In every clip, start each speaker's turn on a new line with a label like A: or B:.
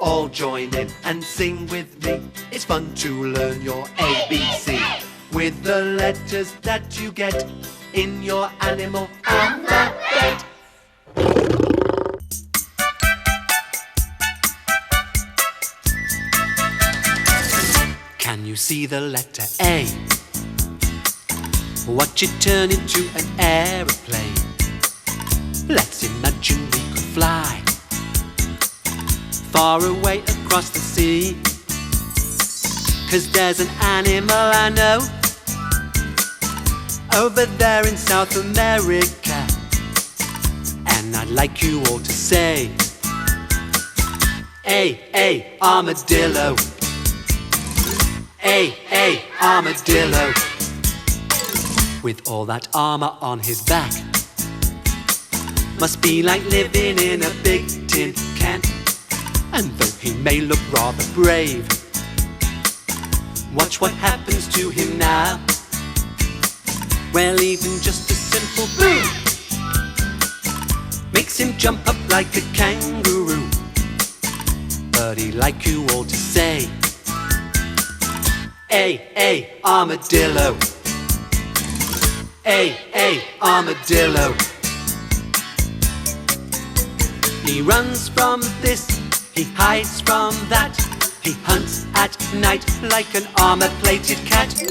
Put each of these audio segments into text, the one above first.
A: All join in and sing with me. It's fun to learn your ABC with the letters that you get in your animal alphabet. Can you see the letter A? Watch it turn into an aeroplane. Let's imagine we could fly far away across the sea. 'Cause there's an animal I know over there in South America, and I'd like you all to say A, armadillo. A, armadillo. With all that armor on his back, must be like living in a big tin can. And though he may look rather brave, watch what happens to him now. Well, even just a simple boom makes him jump up like a kangaroo. But he'd like you all to say A, armadillo. A, armadillo. He runs from this, he hides from that. He hunts at night like an armor-plated cat. He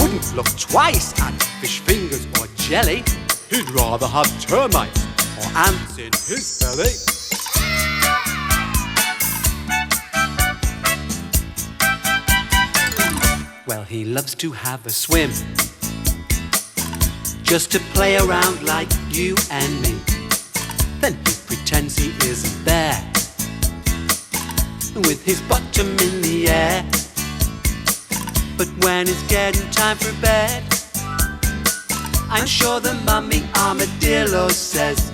A: wouldn't look twice at fish fingers or jelly. He'd rather have termites or ants in his belly. Well, he loves to have a swim, just to play around like you and me. Then he pretends he isn't there, with his bottom in the air. But when it's getting time for bed, I'm sure the mummy armadillo says,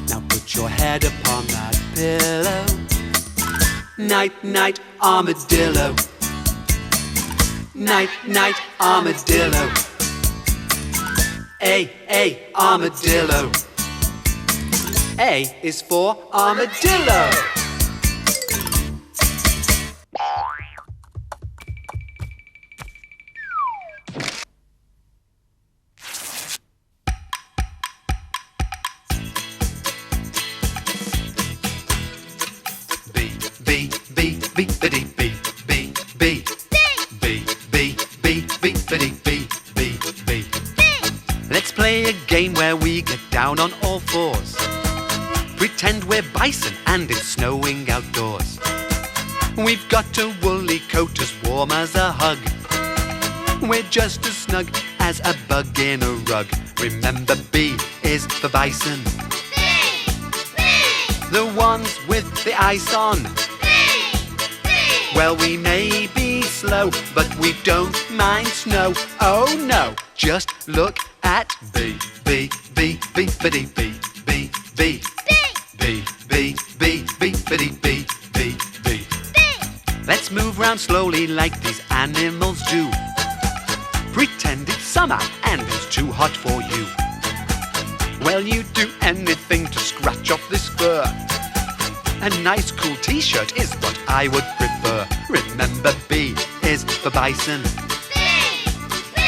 A: now put your head upon that pillow. Night, night, armadillo. Night, night, armadillo. A, armadillo. A is for armadillo. B, biddly, B, B, B. B, B, B, B, biddly, B, B, B. Let's play a game where we get down on all fours. Pretend we're bison and it's snowing outdoors. We've got a woolly coat as warm as a hug. We're just as snug as a bug in a rug. Remember, B is for bison.
B: B, B.
A: The ones with the ice on. Well, we may be slow, but we don't mind snow. Oh no, just look at B, B, B, B, biddly, B, B, B, B, B, B, B, biddly, B, B, B. Let's move round slowly like these animals do. Pretend it's summer and it's too hot for you. Well, you'd do anything to scratch off this fur. A nice cool t-shirt is what I would prefer. Remember, B is for bison.
B: B, B.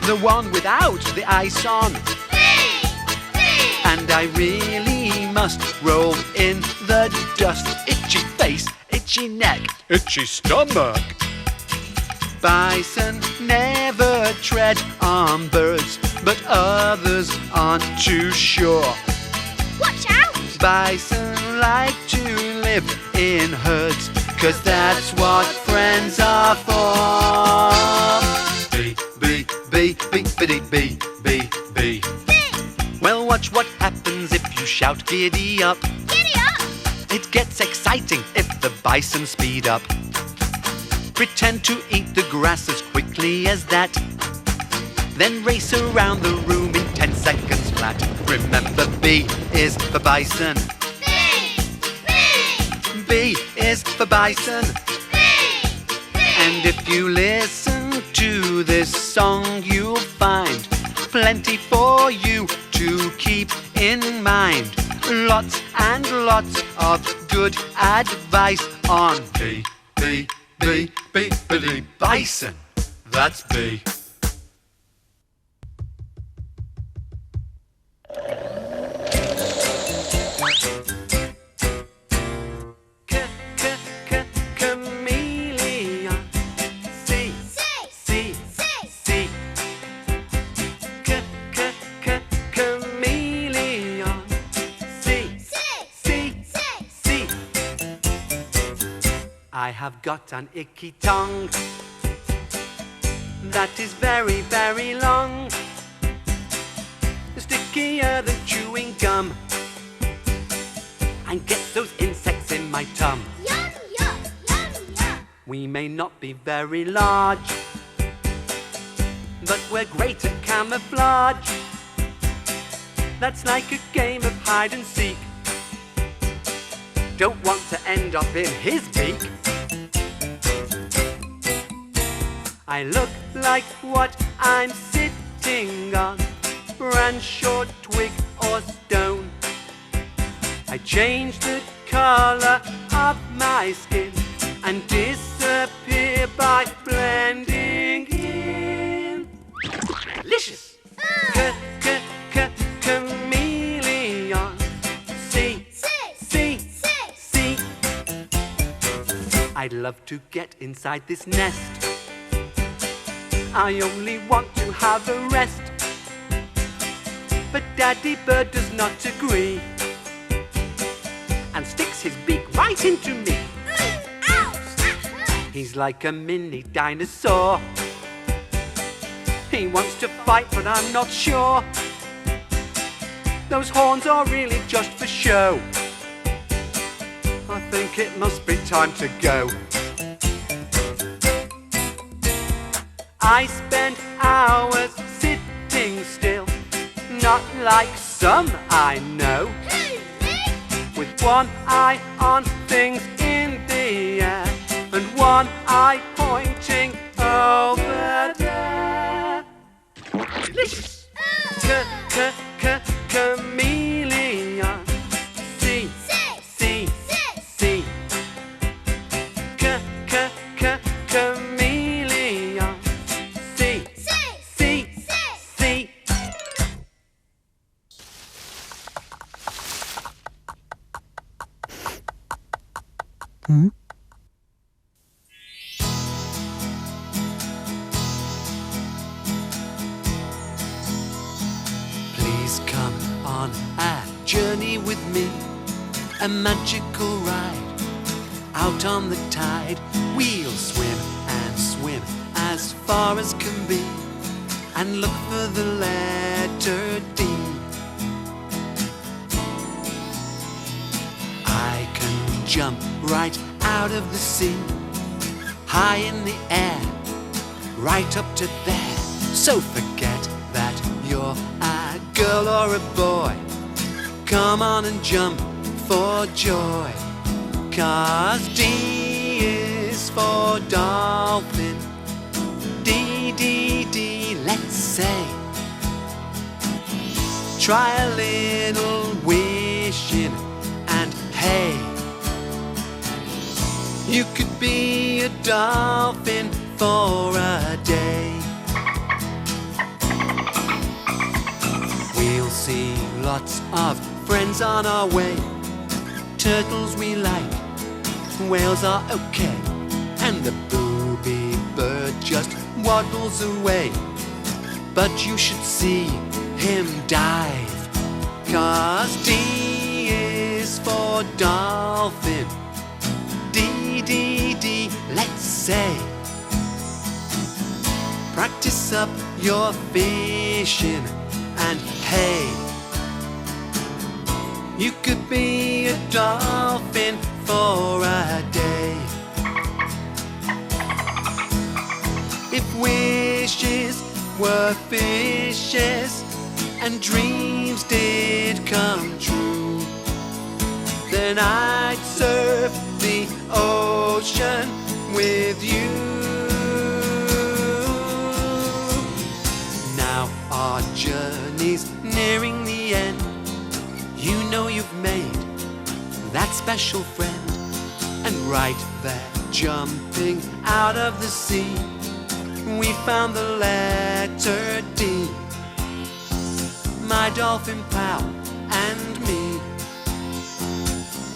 A: The one without the ice on.
B: B, B.
A: And I really must roll in the dust. Itchy face, itchy neck, itchy stomach. Bison never tread on birds, but others aren't too sure.
B: Watch out!
A: Bison like to live in herds, 'cause that's what friends are for. B, B, B, B, biddly, B, B, B. Well, watch what happens if you shout giddy up.
B: Giddy up!
A: It gets exciting if the bison speed up. Pretend to eat the grass as quickly as that. Then race around the room in 10 seconds flat. Remember, B is for bison.
B: B, B.
A: B is for bison.
B: B, B.
A: And if you listen to this song, you'll find plenty for you to keep in mind. Lots and lots of good advice on B, B, B, B, B, bison. That's B. Chameleon. C, C, C. Chameleon. C, C, C. I have got an icky tongue that is very, very long, stickier than chewing gum, and gets those insects in my tum.
B: Yum, yum, yum, yum.
A: We may not be very large, but we're great at camouflage. That's like a game of hide and seek. Don't want to end up in his beak. I look like what I'm sitting on, branch or twig or stone. I change the color of my skin and disappear by blending in. Delicious! Chameleon. C, C, C. I'd love to get inside this nest. I only want to have a rest, but Daddy Bird does not agree and sticks his beak right into me. He's like a mini dinosaur. He wants to fight, but I'm not sure. Those horns are really just for show. I think it must be time to go. I spend hours sitting still, not like some I know, with one eye on things in the air and one eye pointing over there. Delicious! Chameleon. C, C, C. Chameleon. C, C, C. Please come on a journey with me, a magical ride. Out on the tide, we'll swim and swim as far as can be, and look for the letter D. I can jump right out of the sea, high in the air, right up to there. So forget that you're a girl or a boy. Come on and jump for joy. 'Cause D is for dolphin. D, D, D, let's say. Try a little wishing and hey, you could be a dolphin for a day. We'll see lots of friends on our way. Turtles we like, whales are okay, and the booby bird just waddles away. But you should see him dive, 'cause D is for dolphin. D, D, D, let's say. Practice up your fishing and hey, you could be a dolphin for a day. If wishes were fishes and dreams did come true, then I'd surf the ocean with you. Now our journey's nearing the that special friend. And right there, jumping out of the sea, we found the letter D. My dolphin pal and me,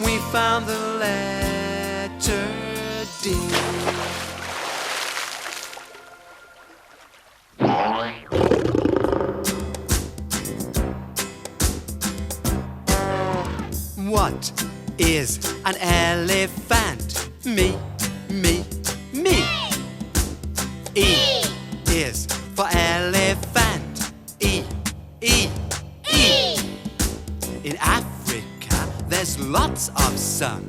A: we found the letter D. What is an elephant? Me, me, me. E is for elephant. E, E, E. In Africa, there's lots of sun.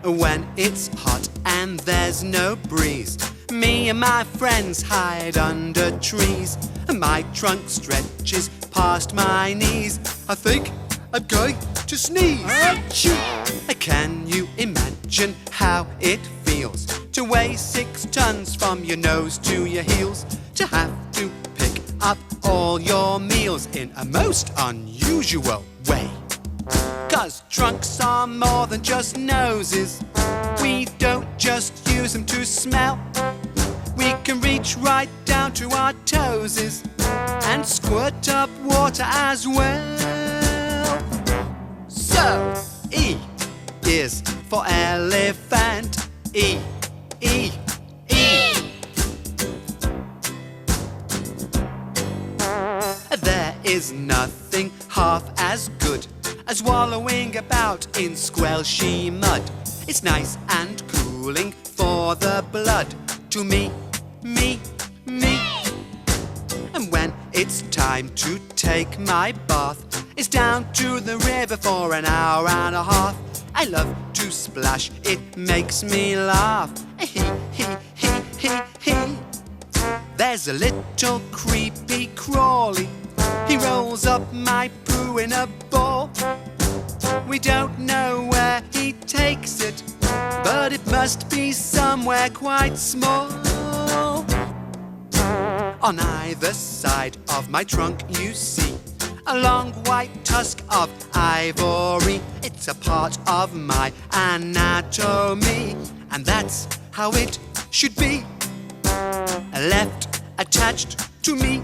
A: When it's hot and there's no breeze, me and my friends hide under trees. My trunk stretches past my knees. I think I'm going to sneeze. Achoo! Can you imagine how it feels to weigh 6 tons from your nose to your heels? To have to pick up all your meals in a most unusual way. 'Cause trunks are more than just noses. We don't just use them to smell. We can reach right down to our toesies and squirt up water as well. So, E is for elephant. E, E, E. There is nothing half as good as wallowing about in squelchy mud. It's nice and cooling for the blood. To me, me, me. And when it's time to take my bath, it's down to the river for an hour and a half. I love to splash, it makes me laugh. Hee, hee, hee, hee, hee. There's a little creepy crawly. He rolls up my poo in a ball. We don't know where he takes it, but it must be somewhere quite small. On either side of my trunk you see a long white tusk of ivory. It's a part of my anatomy, and that's how it should be. Left attached to me.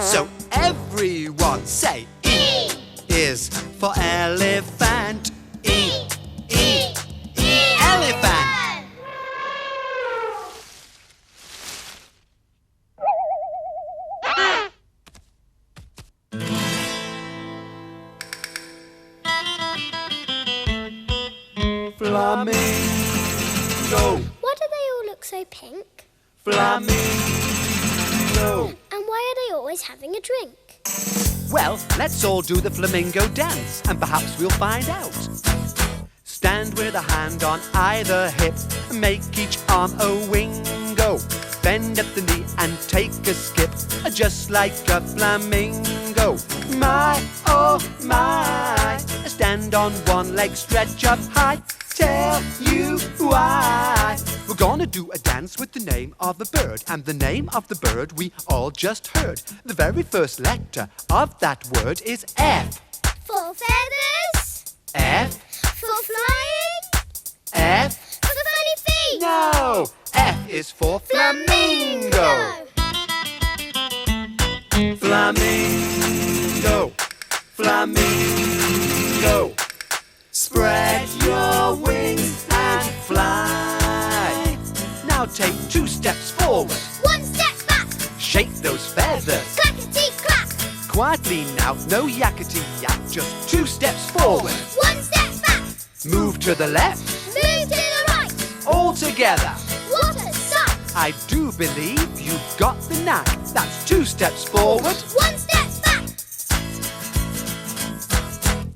A: So everyone say E is for elephant. E, E, E, elephant. Flamingo.
B: Why do they all look so pink?
A: Flamingo.
B: And why are they always having a drink?
A: Well, let's all do the flamingo dance, and perhaps we'll find out. Stand with a hand on either hip, make each arm a wingo. Bend at the knee and take a skip, just like a flamingo. My, oh my, stand on one leg, stretch up high. Tell you why. We're gonna do a dance with the name of the bird, and the name of the bird we all just heard. The very first letter of that word is F.
B: For feathers.
A: F,
B: For flying.
A: F.
B: For funny feet.
A: No! F is for flamingo. Flamingo. Flamingo. Spread your wings and fly. Now take 2 steps forward.
B: 1 step back.
A: Shake those feathers.
B: Clackety-clack.
A: Quietly now, no yakety-yak. Just 2 steps forward.
B: 1 step back.
A: Move to the left.
B: Move to the right.
A: All together.
B: What a sight.
A: I do believe you've got the knack. That's 2 steps forward.
B: 1 step back.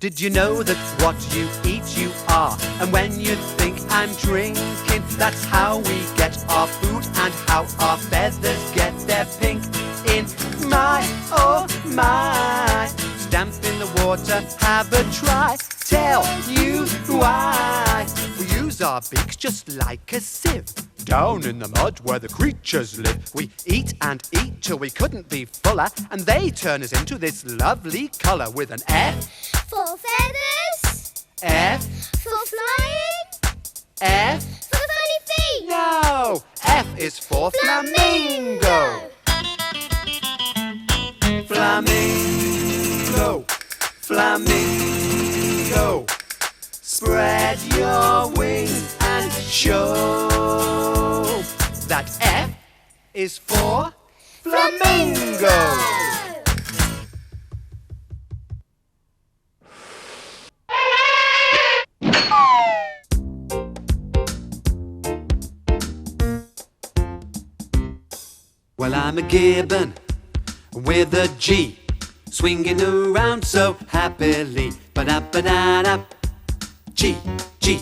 A: Did you know that what you eat you are? And when you think I'm drinking, that's how we get our food and how our feathers get their pink. In my, oh my, stamp in the water, have a try. Tell you why. We use our beaks just like a sieve Down in the mud where the creatures live, we eat and eat till we couldn't be fuller, and they turn us into this lovely colour with an F,
B: For feathers.
A: F,
B: For flying.
A: F.
B: For funny feet.
A: No! F is for flamingo. Flamingo, flamingo. Spread your wings and show that F is for flamingo. Well, I'm a gibbon with a G, swinging around so happily. Ba-da-ba-da-da. G, G,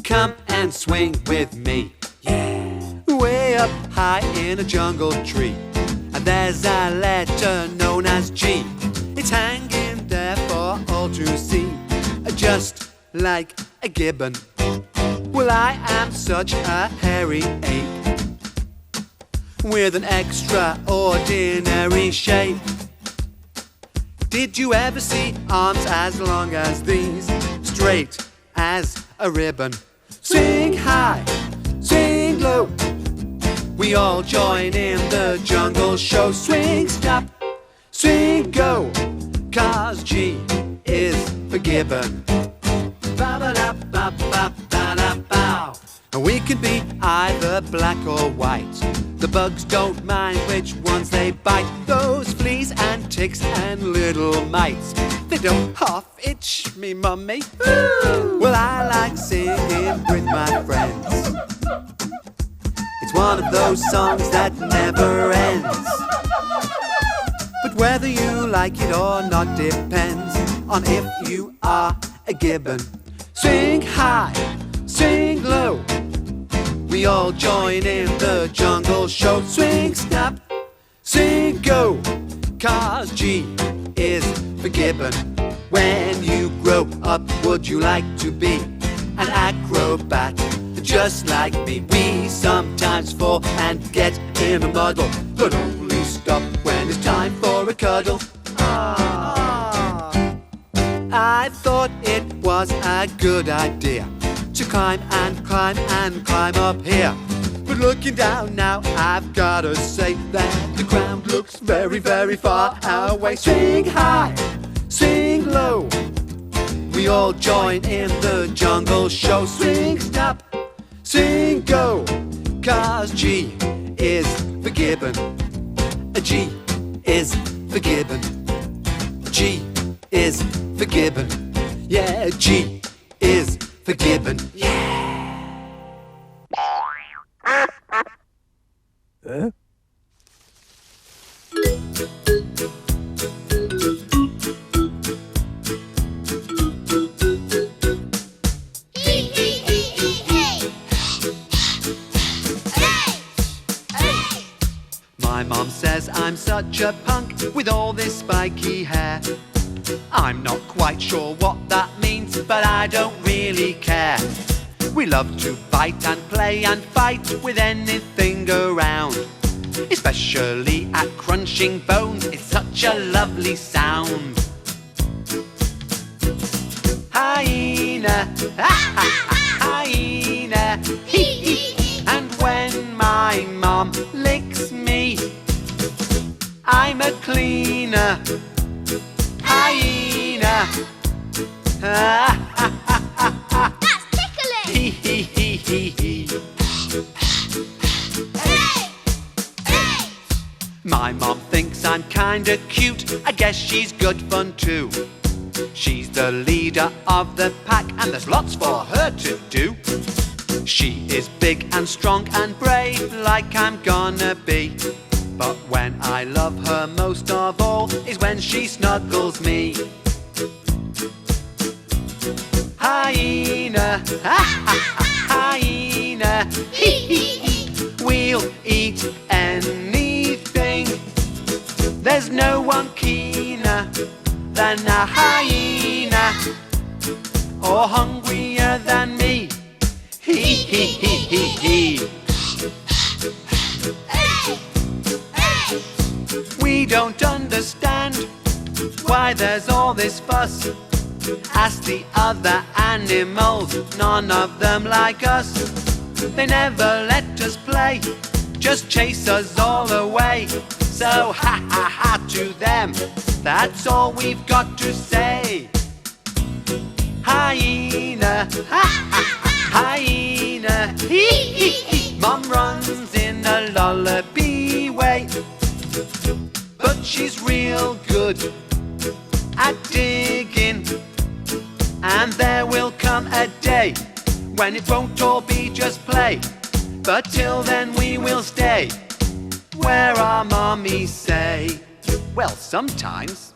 A: come and swing with me. Yeah. Way up high in a jungle tree, and there's a letter known as G. It's hanging there for all to see, just like a gibbon. Well, I am such a hairy ape, with an extraordinary shape. Did you ever see arms as long as these, straight as a ribbon? Sing high, sing low, we all join in the jungle show. Swing, stop, swing, go, 'cause G is for gibbon. Ba-ba-da-ba-ba-ba-da-bow. We can be either black or white. The bugs don't mind which ones they bite. Those fleas and ticks and little mites, they don't half itch me, mummy. Ooh. Well, I like singing with my friends. It's one of those songs that never ends. But whether you like it or not depends on if you are a gibbon. Sing high, sing low, we all join in the jungle show. Swing, snap, sing, go, 'cause G is for gibbon. When you grow up, would you like to be an acrobat just like me? We sometimes fall and get in a muddle, but only stop when it's time for a cuddle. I thought it was a good idea to climb and climb and climb up here, but looking down now, I've gotta say that the ground looks very, very far away. Sing high, sing low, we all join in the jungle show. Swing, stop, sing, go, 'cause G is for gibbon. A G is for gibbon. G is for gibbon. Yeah, G is for gibbon. Yeah. Huh? My mom says I'm such a punk with all this spiky hair. I'm not quite sure what that means, but I don't really care. We love to bite and play and fight with anything around, especially at crunching bones. It's such a lovely sound. Hyena, hyena, hee hee. And when my mom licks me, I'm a cleaner. Hyena.
B: That's tickling.
A: Hee hee hee hee hee.
B: Hey, hey.
A: My mom thinks I'm kinda cute. I guess she's good fun too. She's the leader of the pack, and there's lots for her to do. She is big and strong and brave, like I'm gonna be. But when I love her most of all is when she snuggles me. Hyena, hyena, hee hee hee. We'll eat anything. There's no one keener than a hyena, or hungrier than me. Hee hee hee hee hee. don't understand why there's all this fuss. Ask the other animals, none of them like us. They never let us play, just chase us all away. So ha ha ha to them, that's all we've got to say. Hyena, ha ha ha, hyena, hee hee hee. Mum runs in a lullaby way, but she's real good at digging. And there will come a day when it won't all be just play, but till then we will stay where our mommies say. Well, sometimes.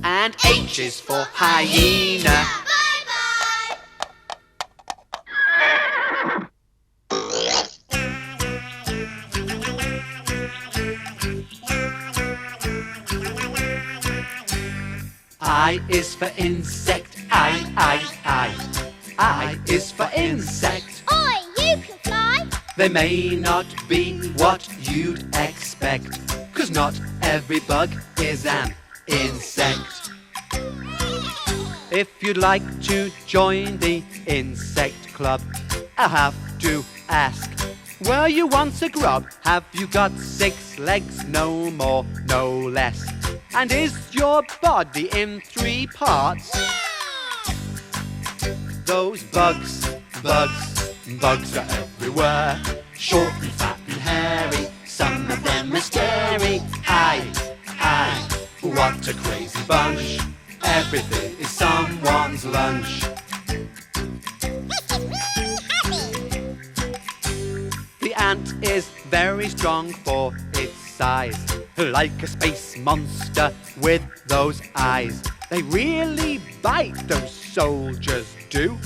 A: And H is for hyena.
B: Bye-bye.
A: I is for insect. I. I is for insect.
B: Oi, you can fly.
A: They may not be what you'd expect, 'cause not every bug is an insect. If you'd like to join the insect club, I have to ask, were you once a grub? Have you got 6 legs, no more, no less? And is your body in 3 parts? Those bugs are everywhere. Short and fat and hairy, some of them are scary. Aye, what a crazy bunch. Everything is someone's lunch. The ant is very strong for its size, like a space monster with those eyes. They really bite, those soldiers do.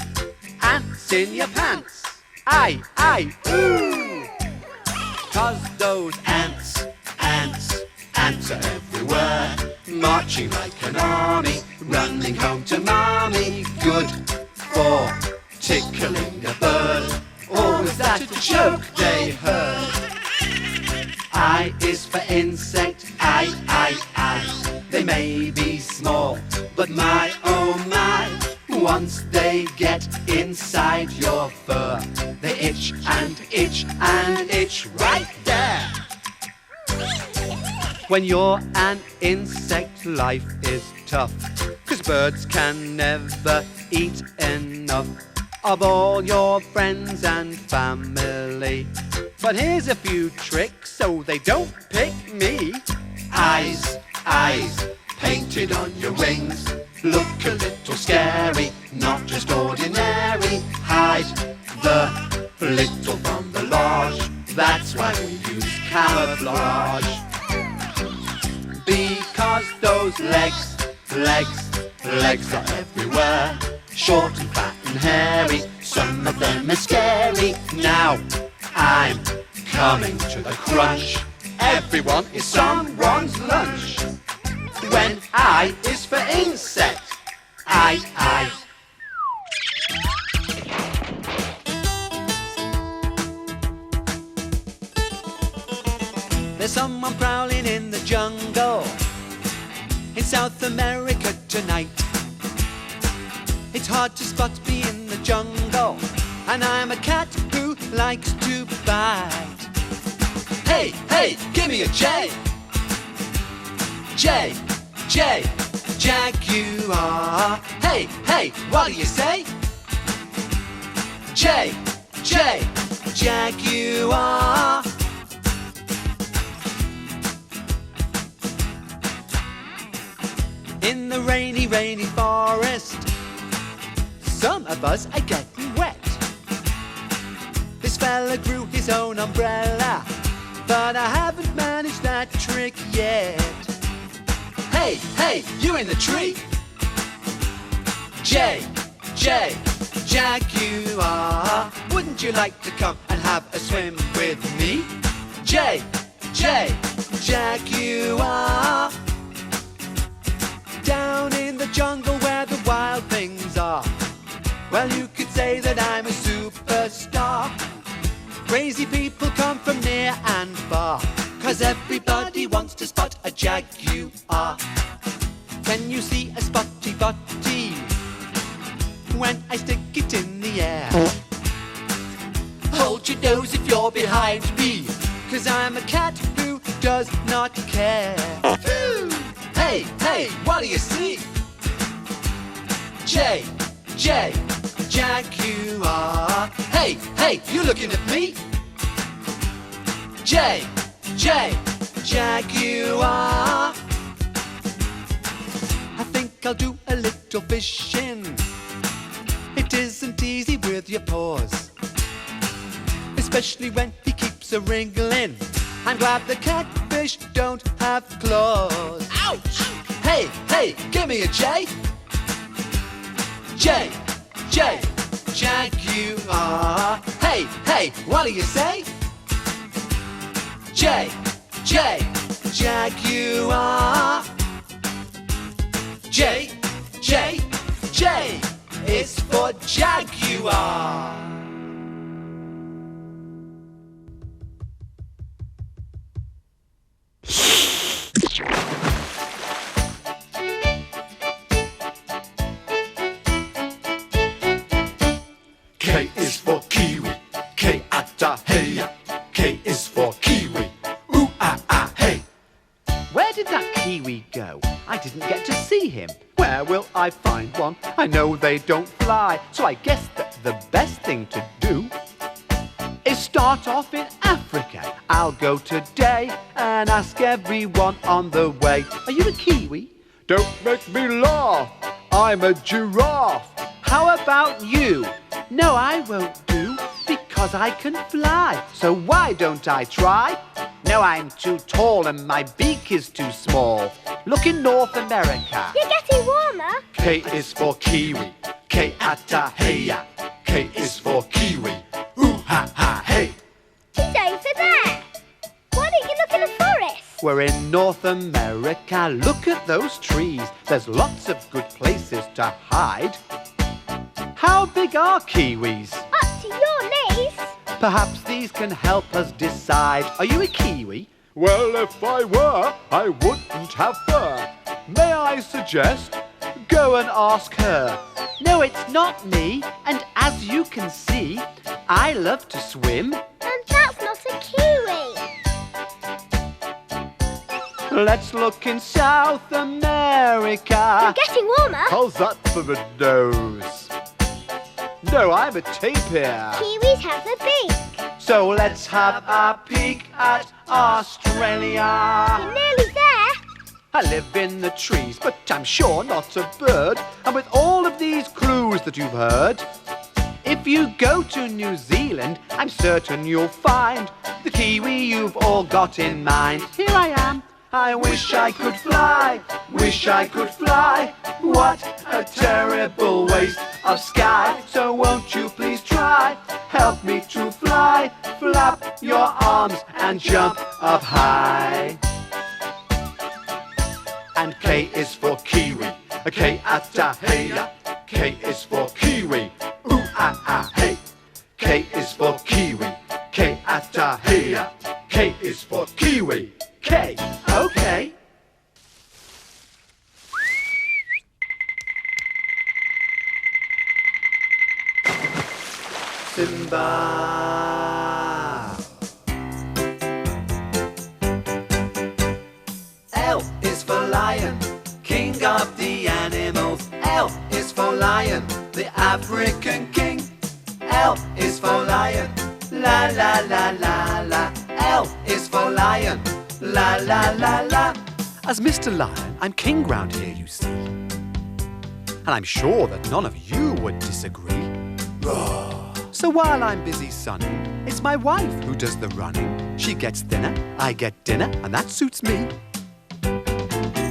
A: Ants in your pants, aye, ooh. 'Cause those ants are everywhere, marching like an army, running home to mommy. Good for tickling a bird, or was that a joke they heard? I is for insect, I. They may be small, but my, oh my, once they get inside your fur, they itch and itch and itch right there. When you're an insect, life is tough, 'cause birds can never eat enough of all your friends and family. But here's a few tricks so they don't pick me. Eyes painted on your wings, look a little scary, not just ordinary. Hide the little from the large, that's why we use camouflage. Because those legs are everywhere, short and fat and hairy, some of them are scary. Now I'm coming to the crunch, everyone is someone's lunch. When I is for insect, I. There's someone prowling in the jungle in South America tonight. It's hard to spot me in the jungle, and I'm a cat who likes to bite. Hey, give me a J. J, Jaguar. Hey, what do you say? J, Jaguar. In the rainy forest, some of us are getting wet. This fella grew his own umbrella, but I haven't managed that trick yet. Hey, you in the tree. J, Jaguar. Wouldn't you like to come and have a swim with me? J, Jaguar. Down in the jungle where the wild things are, well, you could say that I'm a superstar. Crazy people come from near and far, 'cause 'cause everybody wants to spot a jaguar. Can you see a spotty botty when I stick it in the air? Hold your nose if you're behind me, 'cause I'm a cat who does not care. Hey, hey, what do you see? J, Jaguar. Hey, hey, you looking at me? J, Jaguar. I think I'll do a little fishing. It isn't easy with your paws, especially when he keeps a wriggling. I'm glad the catfish don't have claws. Ouch! Hey, hey, give me a J. J, Jaguar. Hey, hey, what do you say? J, Jaguar. J, it's for Jaguar. K is for kiwi, K-A-T-A-H-E-Y. K is for kiwi, ooh-ah-ah-hey. Where did that kiwi go? I didn't get to see him. Where will I find one? I know they don't fly, so I guess that the best thing to do is start off in Africa. I'll go today and ask everyone on the way. Are you a kiwi? Don't make me laugh. I'm a giraffe. How about you? No, I won't do, because I can fly. So why don't I try? No, I'm too tall and my beak is too small. Look in North America.
B: You're getting warmer.
A: K is for kiwi, K-A-T-A-H-E-Y. K is for kiwi, ooh-ha-ha-hey.
B: He's over there. Why don't you look in the forest?
A: We're in North America. Look at those trees. There's lots of good places to hide. How big are kiwis?
B: Up to your knees.
A: Perhaps these can help us decide. Are you a kiwi? Well, if I were, I wouldn't have fur. May I suggest, go and ask her. No, it's not me. And as you can see, I love to swim.
B: And that's not a kiwi.
A: Let's look in South America.
B: You're getting warmer.
A: How's that for the nose? No, I'm a tapir.
B: Kiwis have a beak.
A: So let's have a peek at Australia.
B: You're nearly there.
A: I live in the trees, but I'm sure not a bird. And with all of these clues that you've heard, if you go to New Zealand, I'm certain you'll find the kiwi you've all got in mind. Here I am. I wish I could fly, wish I could fly. What a terrible waste of sky. So won't you please try, help me to fly. Flap your arms and jump up high. And K is for kiwi, K-A-T-A-H-E-Y. K is for kiwi, ooh-ah-ah-hey. K is for kiwi, K-A-T-A-H-E-Y. K is for kiwi, K, okay. Simba. L is for lion, king of the animals. L is for lion, the African king. L is for lion, la la la la la. L is for lion, la la la la. As Mr. Lion, I'm king round here, you see. And I'm sure that none of you would disagree. So while I'm busy sunning, it's my wife who does the running. She gets thinner, I get dinner, and that suits me.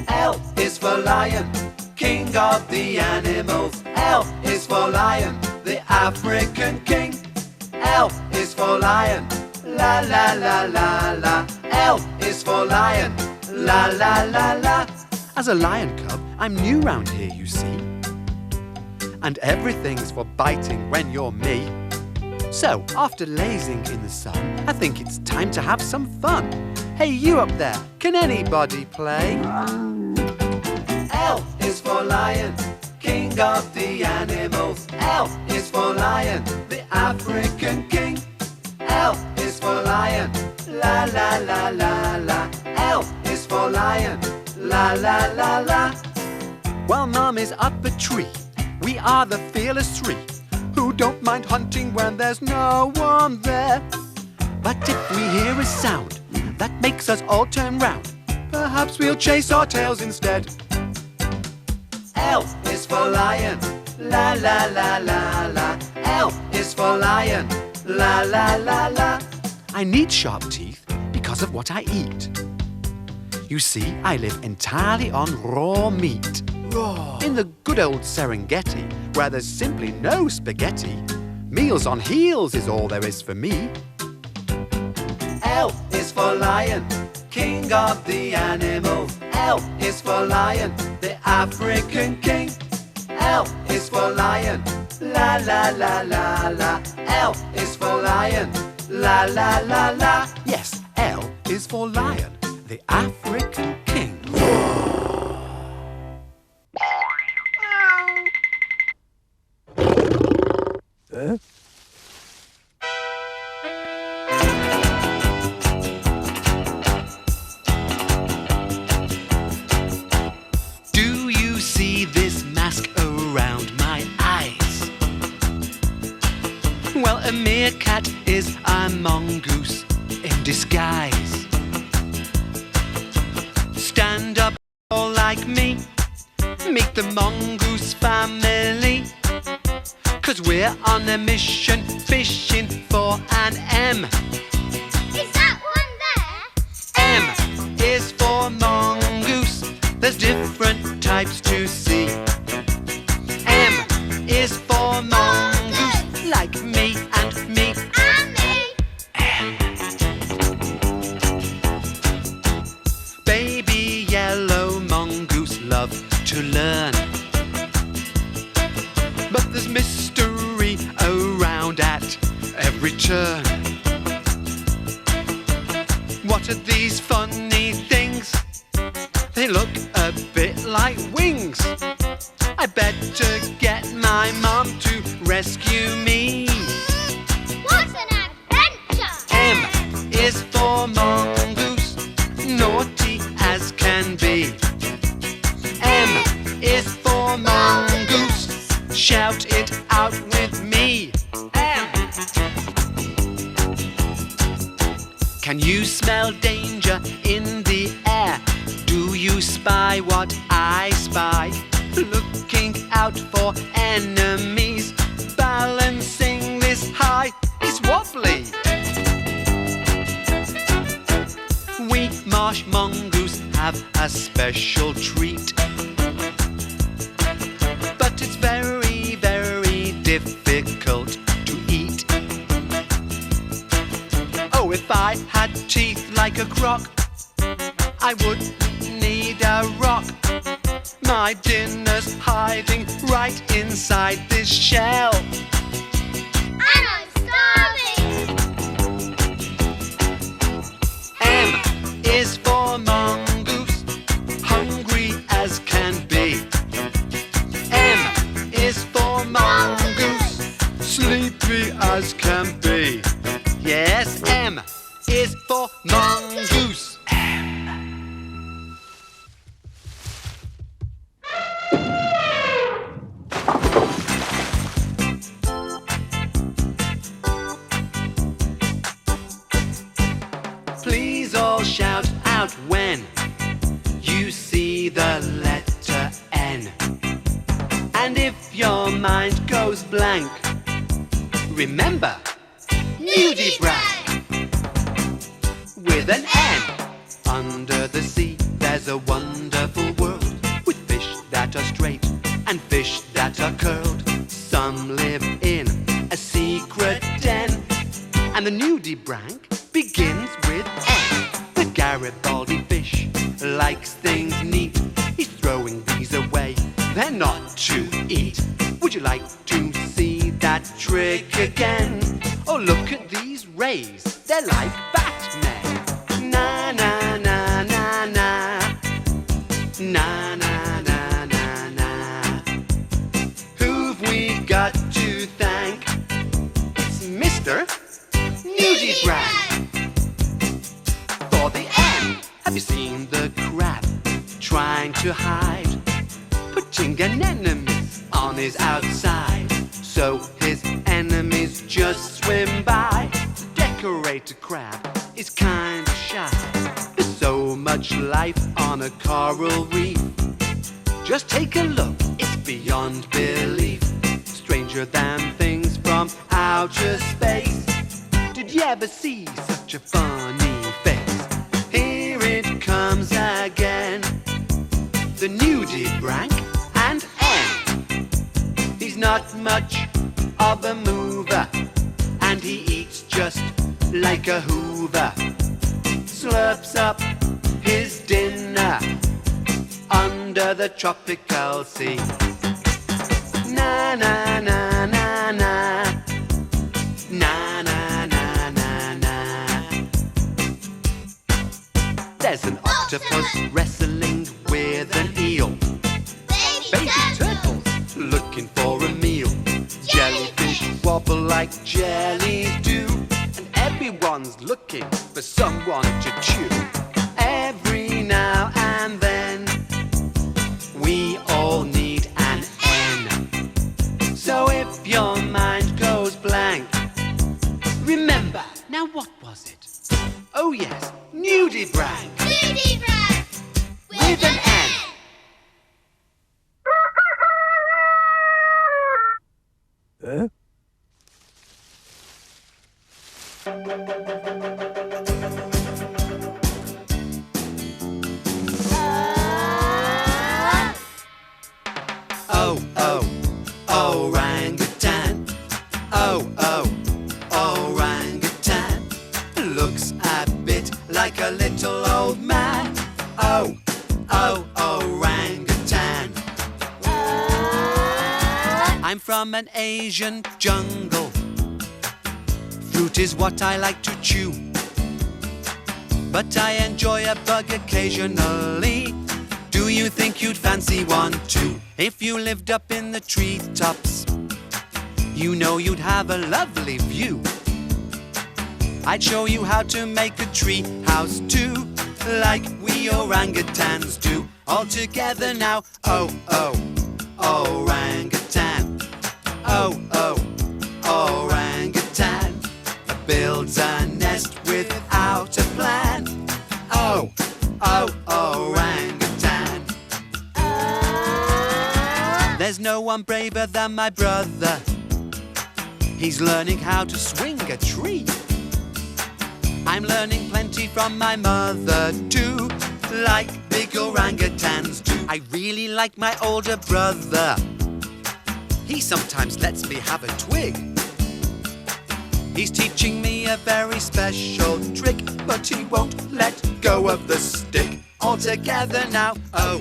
A: L is for lion, king of the animals. L is for lion, the African king. L is for lion, la la la la la. L is for lion, la la la la. As a lion cub, I'm new round here, you see. And everything's for biting when you're me. So, after lazing in the sun, I think it's time to have some fun. Hey, you up there, can anybody play? L is for lion, king of the animals. L is for lion, the African king. L is for lion, la la la la la. L is for lion, la la la la. While Mum is up a tree, we are the fearless three who don't mind hunting when there's no one there. But if we hear a sound that makes us all turn round, perhaps we'll chase our tails instead. L is for lion, la la la la la. L is for lion, la la la la. I need sharp teeth because of what I eat. You see, I live entirely on raw meat. Raw. In the good old Serengeti, where there's simply no spaghetti, meals on heels is all there is for me. L is for lion, king of the animals. L is for lion, the African king. L is for lion, la la la la la. L is for lion, la la la la. Yes, L is for lion, the African king. Do you see this mask around my eyes? Well, a meerkat is a mongoose in disguise. Stand up all like me, meet the mongoose family. 'Cause we're on a mission, fishing for an M.
B: Is that one there?
A: M is for mongoose. There's different types to see. M is for mongoose, like me and me.
B: And me.
A: Baby yellow mongoose love to learn, but there's mystery around at every turn. What are these funny things? They look a bit like wings. I better get my mom to rescue me.
B: What an adventure!
A: M is for mongoose, naughty as can be. M is for mongoose, shout it out with me. M. Can you smell danger in the air? Do you spy what I spy? Looking out for enemies, balancing this high is wobbly. We marsh mongoose have a special treat, but it's very, very difficult to eat. Oh, if I had teeth like a croc, I would need a rock. My dinner's hiding right inside this shell.
B: And I'm starving!
A: M is for mongoose, hungry as can be. M is for mongoose, sleepy as can be. Yes, M is for mongoose. Please all shout out when you see the letter N. And if your mind goes blank, remember, nudibranch with an N. Under the sea, there's a wonderful world with fish that are straight and fish that are curled. Some live in a secret den, and the nudibranch begins with N. The Garibaldi fish likes things neat. He's throwing these away, they're not to eat. Would you like to see that trick again? Oh, look at these rays, they're like Batman. Na na Nudibranch. For the N, have you seen the crab trying to hide, putting an enemy on his outside, so his enemies just swim by? Decorator crab is kinda shy. There's so much life on a coral reef. Just take a look, it's beyond belief. Stranger than things from outer space. Did you ever see such a funny face? Here it comes again, the nudibranch and N. He's not much of a mover, and he eats just like a Hoover. Slurps up his dinner under the tropical sea. Na na na na na, na na na na na. There's an octopus wrestling with an eel. Baby turtles looking for a meal. Jellyfish wobble like jellies do, and everyone's looking for someone to chew. Every now and then we all need an N. So if your mind goes blank, remember, now what was it? Oh yes, nudibranch.
B: Nudibranch
A: With an N.
C: Huh?
A: Oh, oh, orangutan. Oh, oh, orangutan. Looks a bit like a little old man. Oh, orangutan. I'm from an Asian jungle. Fruit is what I like to chew, but I enjoy a bug occasionally. Do you think you'd fancy one too? If you lived up in the treetops, you know you'd have a lovely view. I'd show you how to make a tree house too, like we orangutans do. All together now, oh, orangutan. Oh, orangutan builds a nest without a plan. Oh, orangutan. There's no one braver than my brother. He's learning how to swing a tree. I'm learning plenty from my mother too, like big orangutans do. I really like my older brother. He sometimes lets me have a twig. He's teaching me a very special trick, but he won't let go of the stick. All together now, oh,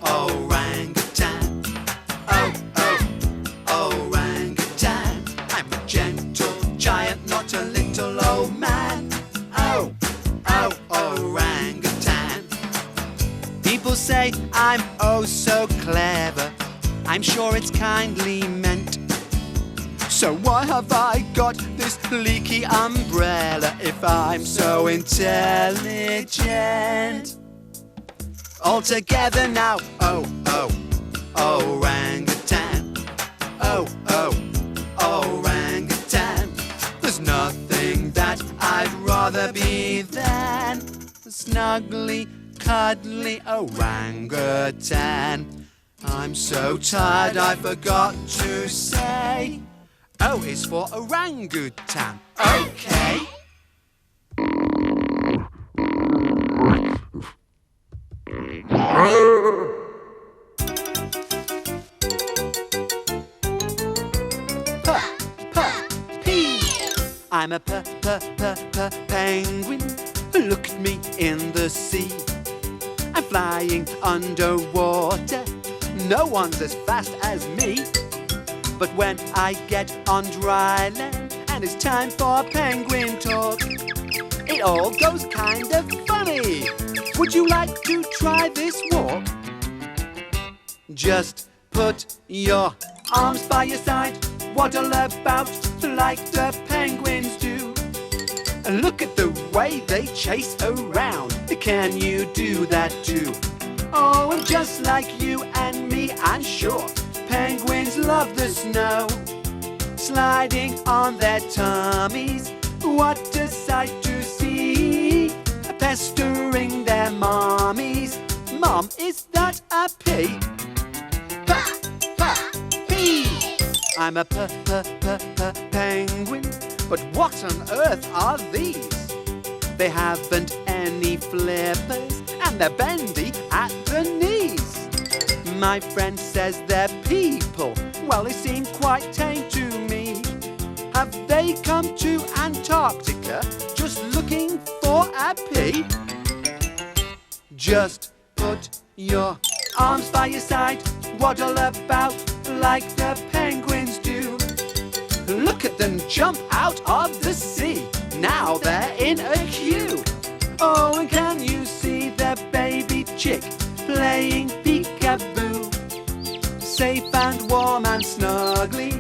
A: orangutan. Oh, orangutan. I'm a gentle giant, not a little old man. Oh, orangutan. People say I'm oh so clever. I'm sure it's kindly meant. So why have I got this leaky umbrella if I'm so intelligent? All together now, oh, orangutan. Oh, orangutan. There's nothing that I'd rather be than a snuggly, cuddly orangutan. I'm so tired I forgot to say, O is for orangutan. Okay. P. I'm a penguin. Look at me in the sea. I'm flying underwater. No one's as fast as me. But when I get on dry land and it's time for penguin talk, it all goes kind of funny. Would you like to try this walk? Just put your arms by your side, waddle about like the penguins do. And look at the way they chase around. Can you do that too? Oh, and just like you and me, I'm sure penguins love the snow. Sliding on their tummies, what a sight to see. Pestering their mommies. Mom, is that a pea? Pea. I'm a penguin, but what on earth are these? They haven't any flippers and they're bendy at the knees. My friend says they're people. Well, they seem quite tame to me. Have they come to Antarctica just looking for a pea? Just put your arms by your side, waddle about like the penguins do. Look at them jump out of the sea. Now they're in a queue. Oh, and can you see their baby chick playing peekaboo? Safe and warm and snuggly,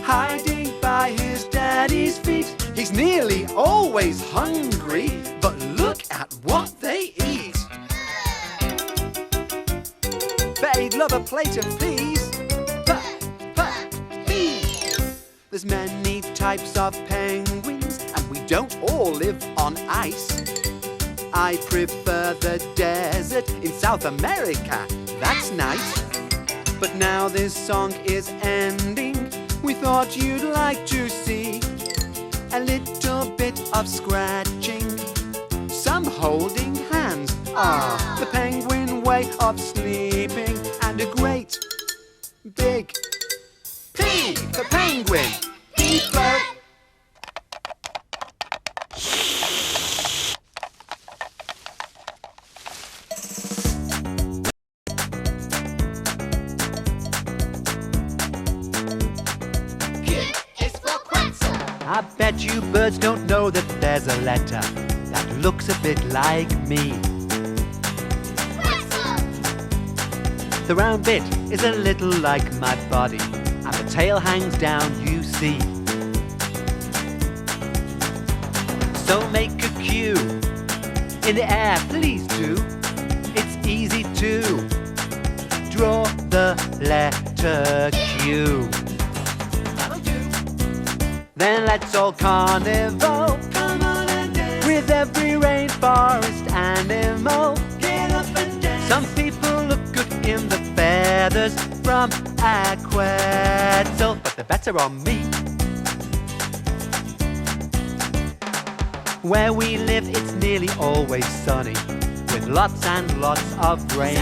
A: hiding by his daddy's feet. He's nearly always hungry, but look at what they eat. Bet he'd love a plate of peas. Peas. There's many types of penguins, and we don't all live on ice. I prefer the desert in South America, that's nice. But now this song is ending, we thought you'd like to see a little bit of scratching, some holding hands. The penguin way of sleeping, and a great big pea for penguin. People. I bet you birds don't know that there's a letter that looks a bit like me. The round bit is a little like my body, and the tail hangs down, you see. So make a Q in the air, please do. It's easy to draw the letter Q. Then let's all carnival, come on and dance, with every rainforest animal. Get up and dance. Some people look good in the feathers from a Quetzal, but they're better on me. Where we live, it's nearly always sunny, with lots and lots of rain.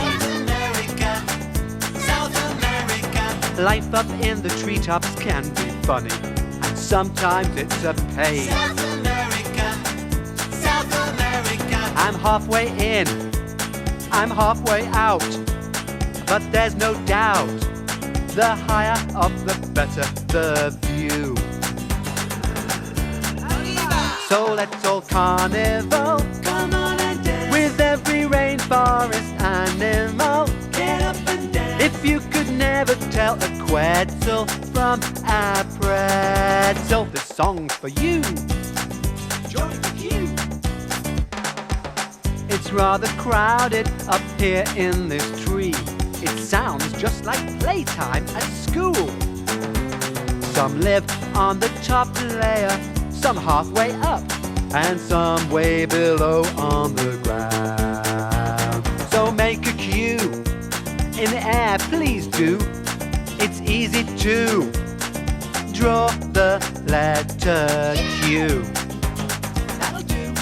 A: South America. Life up in the treetops can be funny, sometimes it's a pain. South America, South America. I'm halfway in, I'm halfway out, but there's no doubt, the higher up the better the view. So let's all carnival, come on and dance, with every rainforest animal. Get up and dance. If you could never tell a Quetzal from a pretzel, this song's for you. Join the queue. It's rather crowded up here in this tree. It sounds just like playtime at school. Some live on the top layer, some halfway up, and some way below on the ground. So make a Q in the air, please do. It's easy to draw the letter Q. That'll do.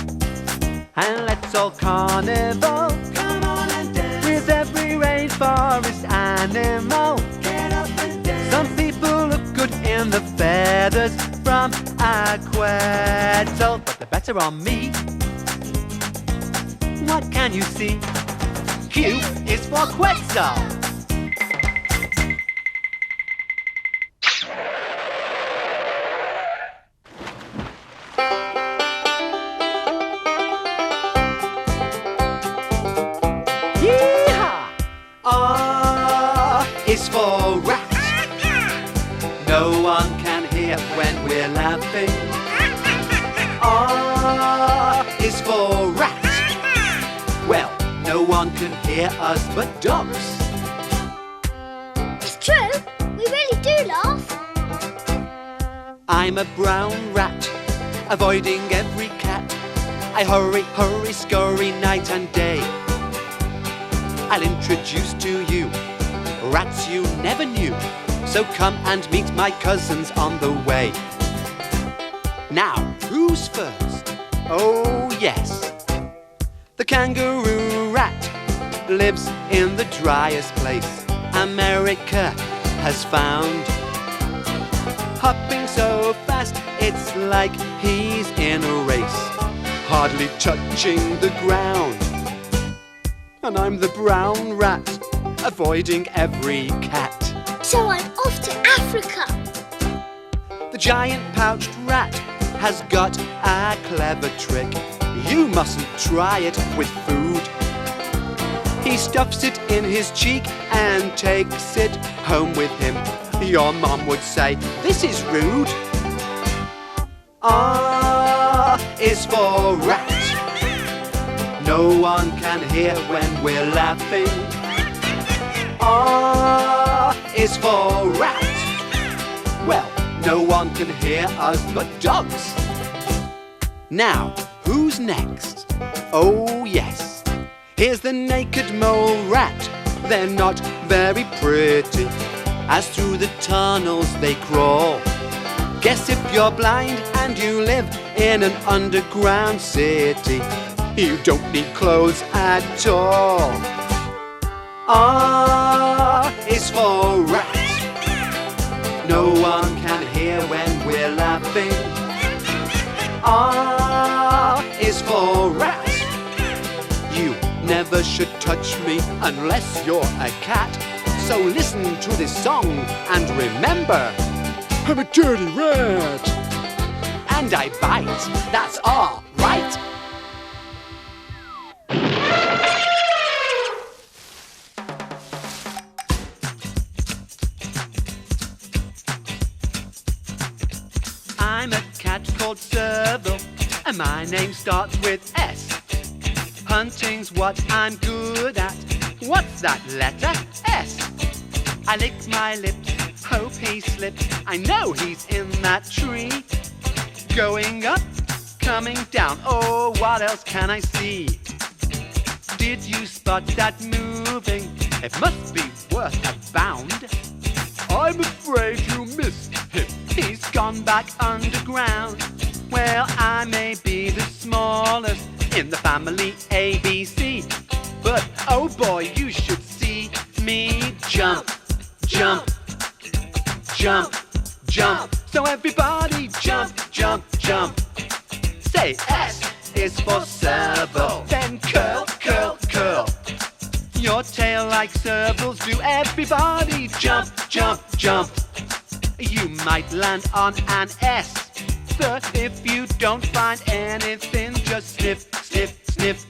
A: And let's all carnival, come on and dance, with every rainforest animal. Get up and dance. Some people look good in the feathers from a Quetzal, but they're better on me. What can you see? Q is for Quetzal. Yeehaw! R is for rat. No one can hear when we're laughing. R is for rat. Well, no one can hear us but dogs.
B: It's true. We really do laugh.
A: I'm a brown rat, avoiding every cat. I hurry, hurry, scurry night and day. I'll introduce to you rats you never knew. So come and meet my cousins on the way. Now, who's first? Oh, yes. The kangaroo rat lives in the driest place America has found. Hopping so fast, it's like he's in a race, hardly touching the ground. And I'm the brown rat, avoiding every cat.
B: So I'm off to Africa.
A: The giant pouched rat has got a clever trick. You mustn't try it with food. He stuffs it in his cheek and takes it home with him. Your mom would say, this is rude. R is for rat. No one can hear when we're laughing. R is for rat. Well, no one can hear us but dogs. Now, who's next? Oh, yes. Here's the naked mole rat. They're not very pretty, as through the tunnels they crawl. Guess if you're blind and you live in an underground city, you don't need clothes at all. R is for rat. No one can hear when we're laughing. R is for rat. You never should touch me unless you're a cat. So listen to this song and remember, I'm a dirty rat. And I bite, that's all right. I'm a cat called Serval, and my name starts with S. Hunting's what I'm good at. What's that letter? S. I lick my lips, hope he slips. I know he's in that tree. Going up, coming down. Oh, what else can I see? Did you spot that moving? It must be worth a bound. I'm afraid you missed him. He's gone back underground. Well, I may be the smallest in the family ABC, but oh boy, you should see me jump, jump, jump, jump. So everybody jump, jump, jump. Say S is for Serval, then curl, curl, curl. Your tail like Serval's do. Everybody jump, jump, jump. You might land on an S, but if you don't find anything, just sniff, sniff, sniff.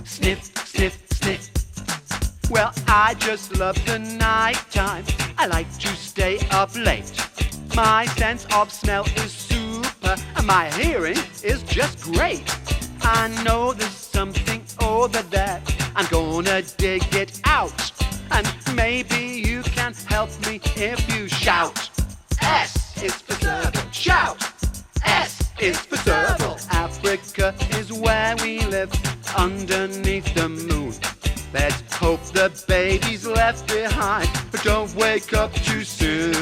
A: Sniff, sniff, sniff. Well, I just love the night time. I like to stay up late. My sense of smell is super, and my hearing is just great. I know there's something over there. I'm gonna dig it out. And maybe you can help me if you shout. S is for Serval. Shout! S is for Serval. Africa is where we live, underneath the moon. Let's hope the baby's left behind, but don't wake up too soon.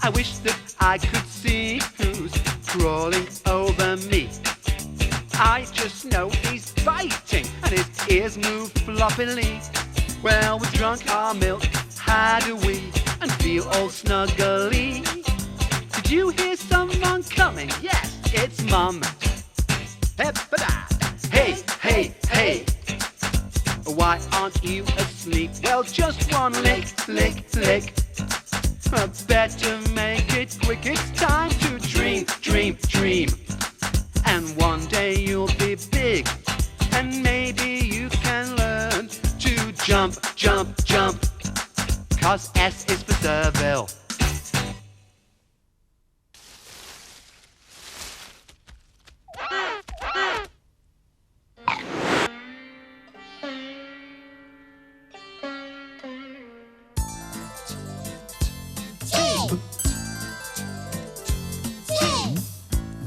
A: I wish that I could see who's crawling over me. I just know he's biting and his ears move floppily. Well, we drunk our milk, had a wee, and feel all snuggly. Did you hear someone coming? Yes, it's Mum. Hey, hey, hey. Why aren't you asleep? Well, just one lick, lick, lick. Better make it quick. It's time to dream, dream, dream. And one day you'll be big, and maybe you can learn to jump, jump, jump. 'Cause S is for Serval.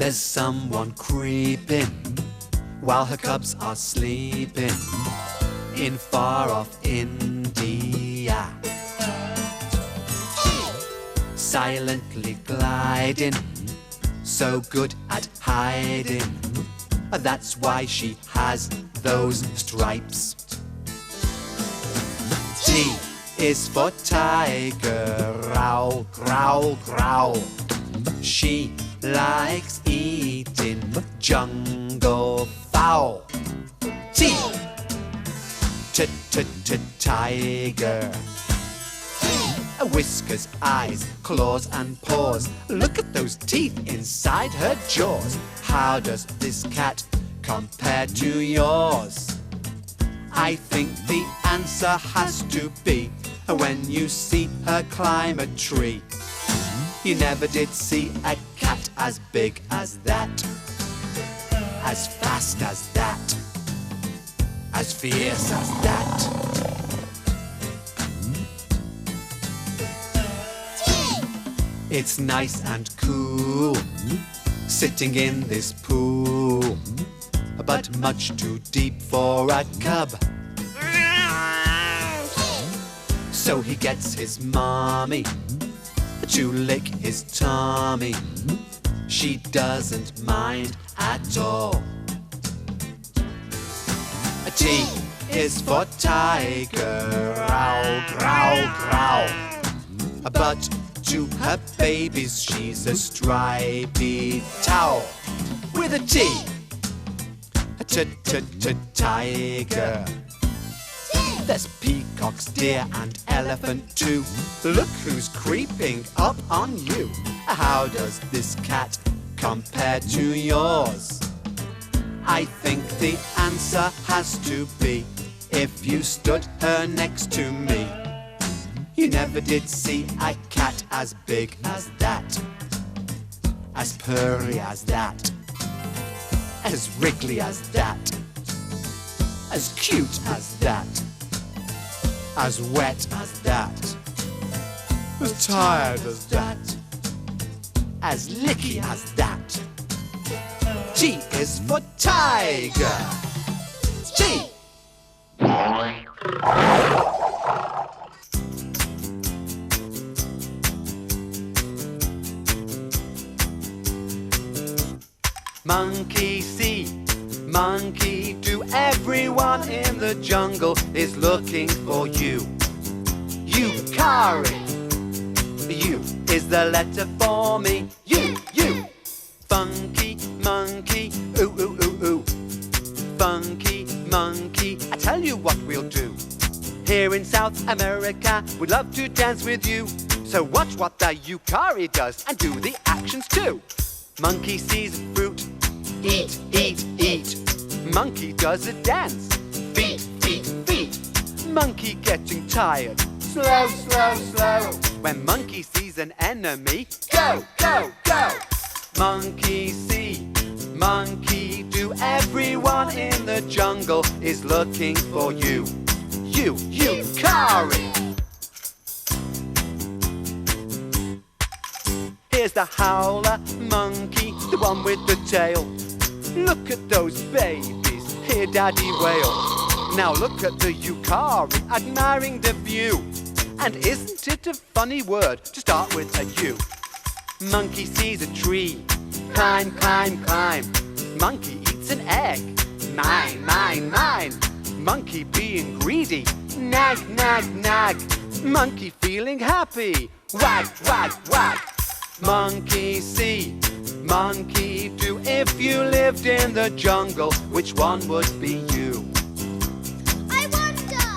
A: There's someone creeping while her cubs are sleeping in far off India. Silently gliding, so good at hiding. That's why she has those stripes. T is for tiger, growl, growl, growl. She likes eating jungle fowl. T, tiger. Whiskers, eyes, claws and paws. Look at those teeth inside her jaws. How does this cat compare to yours? I think the answer has to be when you see her climb a tree. You never did see a cat as big as that, as fast as that, as fierce as that. It's nice and cool sitting in this pool, but much too deep for a cub. So he gets his mommy to lick his tummy. She doesn't mind at all. A T is for tiger, growl, growl, growl. But to her babies she's a stripy towel. With a T, tiger. There's peacocks, deer and elephant too. Look who's creeping up on you. How does this cat compare to yours? I think the answer has to be if you stood her next to me. You never did see a cat as big as that, as purry as that, as wriggly as that, as cute as that, as wet as that, as tired as that, as licky as that. T is for tiger. T. Monkey see, monkey do. Everyone in the jungle is looking for you. Yukari. U is the letter for me. You. Funky monkey, ooh, ooh, ooh, ooh. Funky monkey, I tell you what we'll do. Here in South America, we'd love to dance with you. So watch what the Yukari does and do the actions too. Monkey sees fruit, eat, eat, eat. Monkey does a dance, feet, feet, feet. Monkey getting tired, slow, slow, slow. When monkey sees an enemy, go, go, go. Monkey see, monkey do. Everyone in the jungle is looking for you. Yukari. Here's the howler monkey, the one with the tail. Look at those babies, hear daddy wail. Now look at the Yukari, admiring the view. And isn't it a funny word to start with a U? Monkey sees a tree, climb, climb, climb. Monkey eats an egg, mine, mine, mine. Monkey being greedy, nag, nag, nag. Monkey feeling happy, wag, wag, wag. Monkey see, monkey do. If you lived in the jungle, which one would be you?
B: I wonder.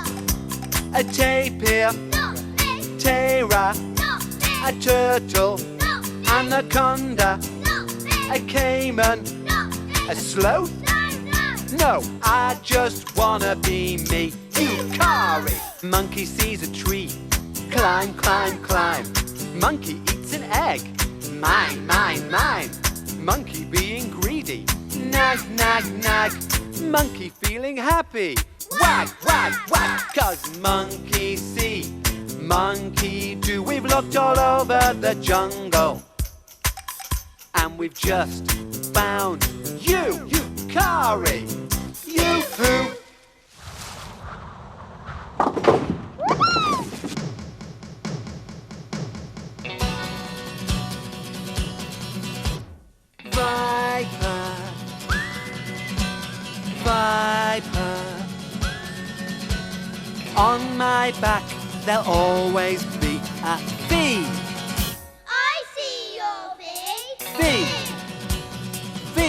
A: A tapir,
B: Not me.
A: Tara,
B: Not me.
A: a turtle,
B: Not me.
A: anaconda,
B: Not me.
A: a caiman,
B: Not me.
A: a sloth.
B: No.
A: No, I just wanna be me. Yukari. Monkey sees a tree, climb, climb, climb. Monkey eats an egg, mine, mine, mine. Monkey being greedy, nag, nag, nag. Monkey feeling happy, wag, wag, wag. 'Cause monkey see, monkey do. We've looked all over the jungle, and we've just found. You, Kari, you-hoo. Viper, Viper. On my back there'll always be a V.
B: I see your V.
A: V.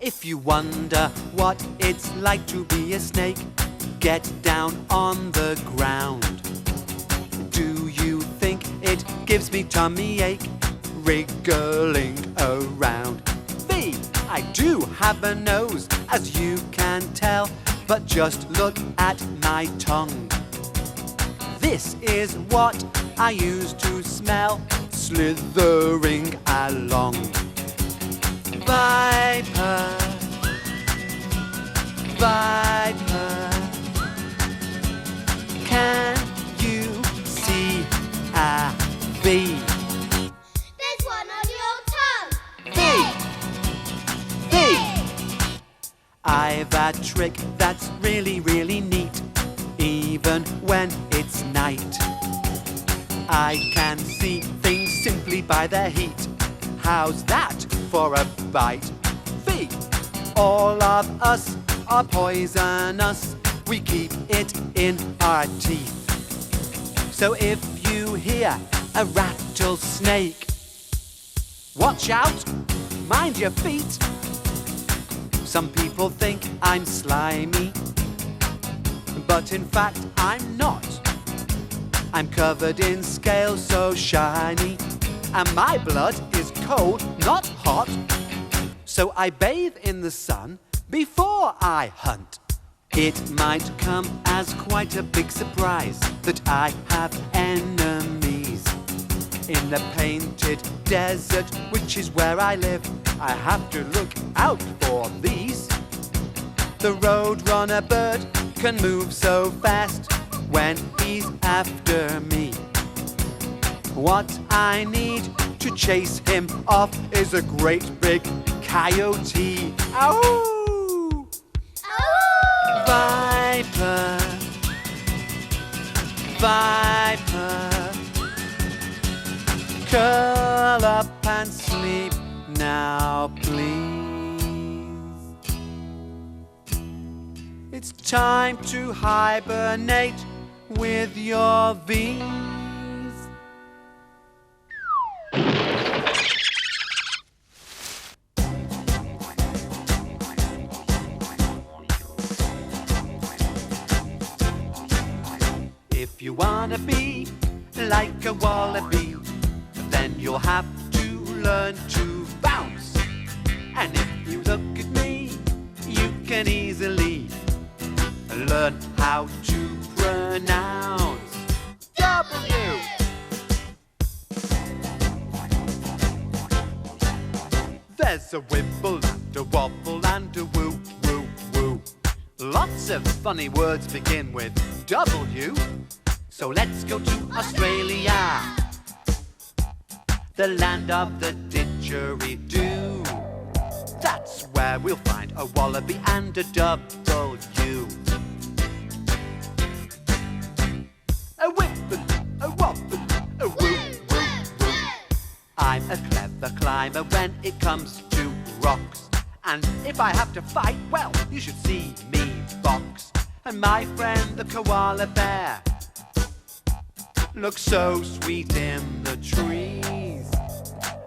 A: If you wonder what it's like to be a snake, get down on the ground. Do you think it gives me tummy ache, wriggling around? V. I do have a nose, as you can tell, but just look at my tongue. This is what I use to smell, slithering along. Viper, Viper, can you see a V?
B: There's one on your tongue.
A: V. I've a trick that's really, really neat, even when it's night. I can see things simply by their heat. How's that for a bite? V. All of us are poisonous. We keep it in our teeth. So if you hear a rattlesnake, watch out, mind your feet. Some people think I'm slimy, but in fact I'm not. I'm covered in scales so shiny, and my blood is cold, not hot. So I bathe in the sun before I hunt. It might come as quite a big surprise that I have enemies. In the painted desert, which is where I live, I have to look out for these. The roadrunner bird can move so fast when he's after me. What I need to chase him off is a great big coyote. Ow! Viper, Viper, curl up and sleep now, please. It's time to hibernate with your V's. If you wanna be like a wallaby, then you'll have to learn to bounce. And if you look at me, you can easily learn how to pronounce W. There's a wibble and a wobble and a woo, woo, woo. Lots of funny words begin with W. So let's go to Australia, the land of the didgeridoo. That's where we'll find a wallaby and a W. A wibble, a wobble, a woo, woo, woo. I'm a clever climber when it comes to rocks. And if I have to fight, well, you should see me box. And my friend the koala bear looks so sweet in the trees.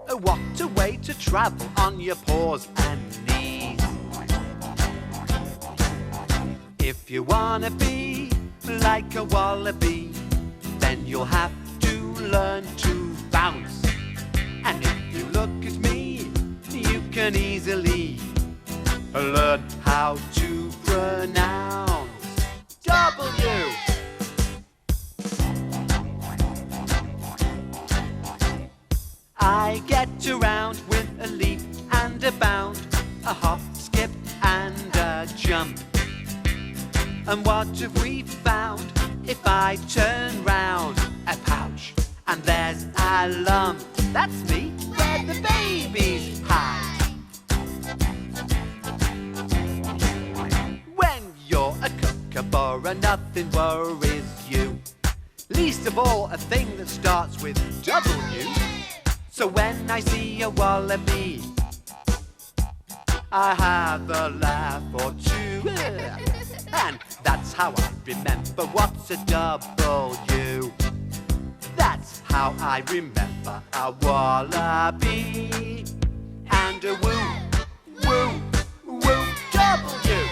A: What a way to travel on your paws and knees. If you wanna be like a wallaby, then you'll have to learn to bounce. And if you look at me, you can easily learn how to pronounce W. I get around with a leap and a bound, a hop, skip and a jump. And what have we found if I turn round? A pouch, and there's a lump. That's me, where the babies hide. and nothing worries you. Least of all a thing that starts with W. So when I see a wallaby, I have a laugh or two. And that's how I remember what's a W. That's how I remember a wallaby and a woo, woo, woo, W.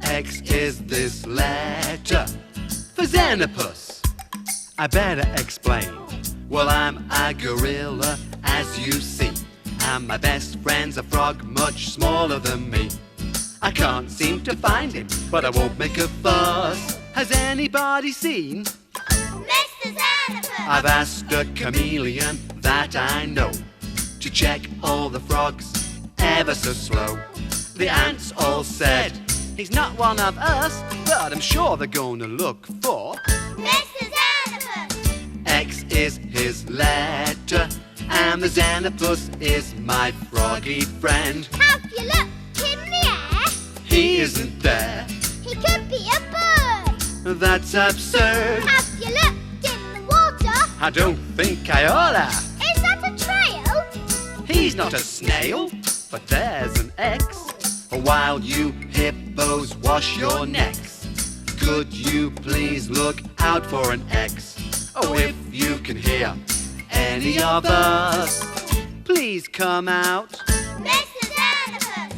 A: X is this letter for Xenopus. I better explain. Well, I'm a gorilla, as you see, and my best friend's a frog much smaller than me. I can't seem to find him, but I won't make a fuss. Has anybody seen
B: Mr. Xenopus?
A: I've asked a chameleon that I know to check all the frogs ever so slow. The ants all said he's not one of us, but I'm sure they're gonna look for
B: Mr. Xenopus!
A: X is his letter, and the Xenopus is my froggy friend.
B: Have you looked in the air?
A: He isn't there.
B: He could be a bird.
A: That's absurd.
B: Have you looked in the water?
A: I don't think I oughta.
B: Is that a trail?
A: He's not a snail, but there's an X. While you hippos wash your necks, could you please look out for an X? Oh, if you can hear any of us, please come out.
B: Mr. Xenopus!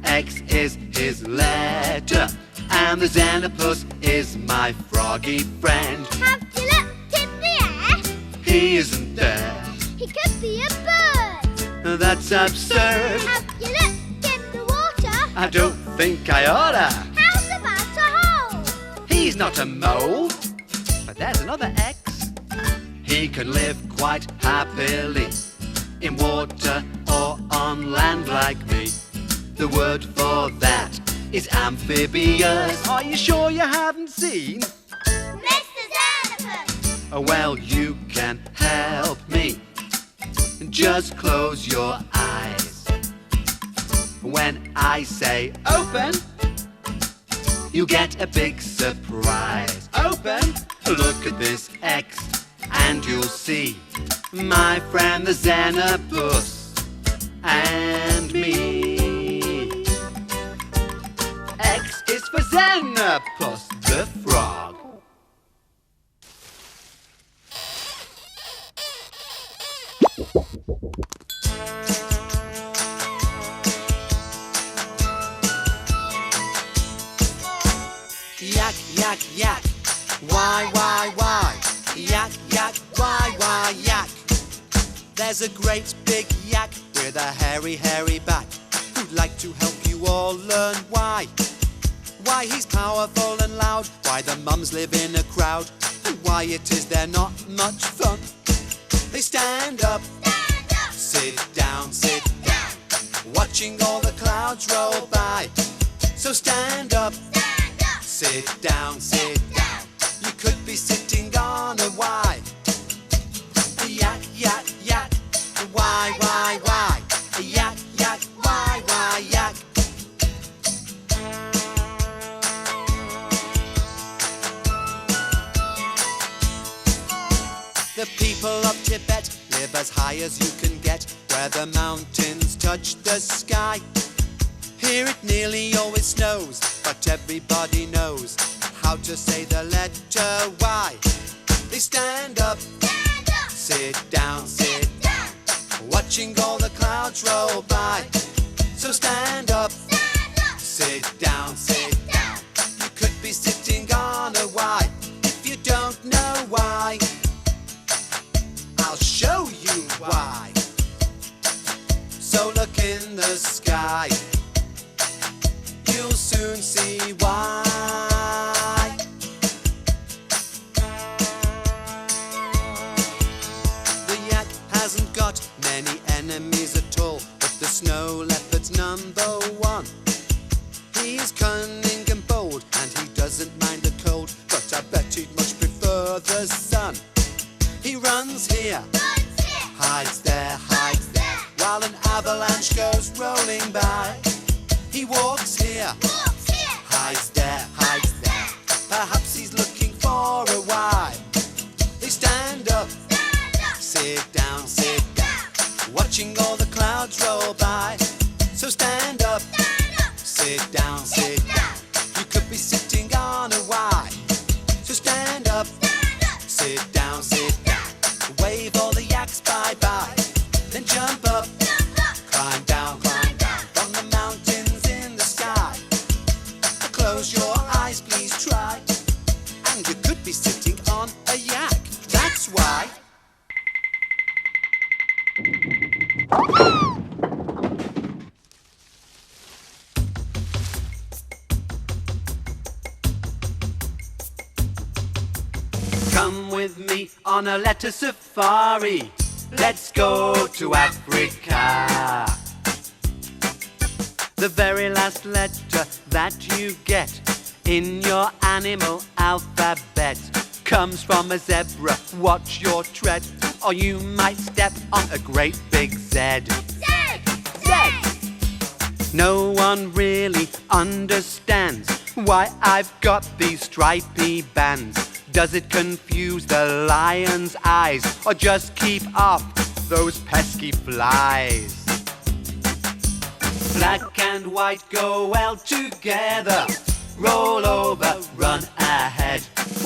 A: X is his letter, and the Xenopus is my froggy friend.
B: Have you looked in the air?
A: He isn't there.
B: He could be a bird.
A: That's absurd.
B: Have you looked in the water?
A: I don't think I oughta.
B: How's about a hole?
A: He's not a mole, but there's another X. He can live quite happily in water or on land like me. The word for that is amphibious. Are you sure you haven't seen?
B: Mr. Xenopus!
A: Oh, well, you can help me. Just close your eyes. When I say open, you get a big surprise. Open, look at this X, and you'll see my friend the Xenopus and me. X is for Xenopus the frog. Yak, yak, yak, why, yak, yak, why, yak. There's a great big yak with a hairy, hairy back who'd like to help you all learn why. Why he's powerful and loud, why the mums live in a crowd, and why it is they're not much fun. They stand up, sit down, watching all the clouds roll by. So stand up, sit down, you could be sitting on a Y. Yak, yak, yak, why, yak, yak, why, yak. The people of Tibet live as high as you can get, where the mountains touch the sky. Here it nearly always snows, but everybody knows how to say the letter Y. They stand up, sit down, watching all the clouds roll by. So stand up, sit down, you could be sitting on a Y. If you don't know why, I'll show you why. So look in the sky, you'll soon see why. The yak hasn't got many enemies at all, but the snow leopard's number one. He's cunning and bold, and he doesn't mind the runs here, hides there, while an avalanche goes rolling by. He walks here, hides there, perhaps he's looking for a why. They stand up, sit down, watching all the clouds roll by. So stand up, sit down, you could be sitting on a why. So stand up, sit down, wave all the yaks bye-bye. Then jump up, climb down from the mountains in the sky. Close your eyes, please try, and you could be sitting on a yak. That's why. Come with me on a letter safari. Let's go to Africa. The very last letter that you get in your animal alphabet comes from a zebra. Watch your tread, or you might step on a great big Z. Z! No one really understands why I've got these stripy bands. Does it confuse the lion's eyes, or just keep off those pesky flies? Black and white go well together. Roll over, run ahead.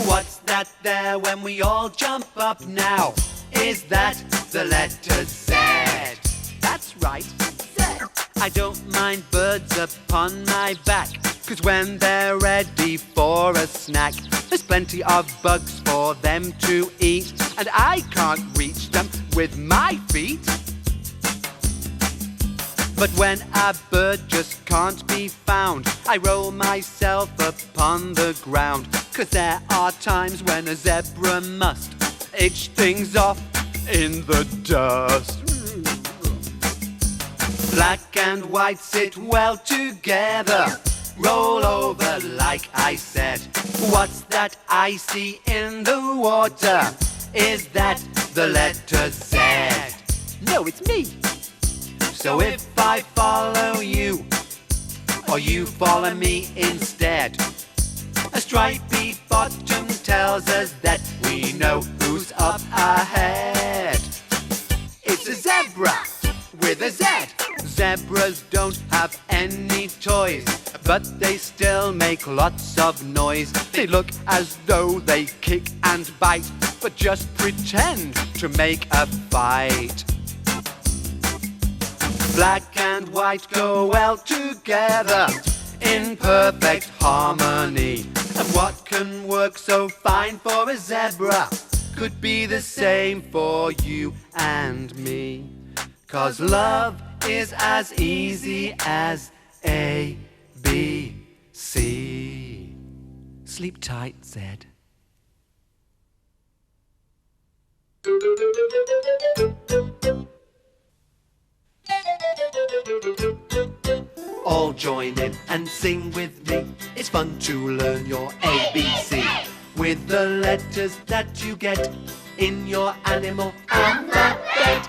A: What's that there when we all jump up now? Is that the letter Z? That's right, Z. I don't mind birds upon my back, 'cause when they're ready for a snack, there's plenty of bugs for them to eat, and I can't reach them with my feet. But when a bird just can't be found, I roll myself upon the ground, 'cause there are times when a zebra must itch things off in the dust. Black and white sit well together. Roll over like I said. What's that I see in the water? Is that the letter Z? No, it's me. So if I follow you, or you follow me instead, a stripy bottom tells us that we know who's up ahead. It's a zebra with a Z. Zebras don't have any toys, but they still make lots of noise. They look as though they kick and bite, but just pretend to make a fight. Black and white go well together in perfect harmony. And what can work so fine for a zebra could be the same for you and me. 'Cause love is as easy as A, B, C. Sleep tight, Zed. All join in and sing with me. It's fun to learn your ABC with the letters that you get in your animal alphabet.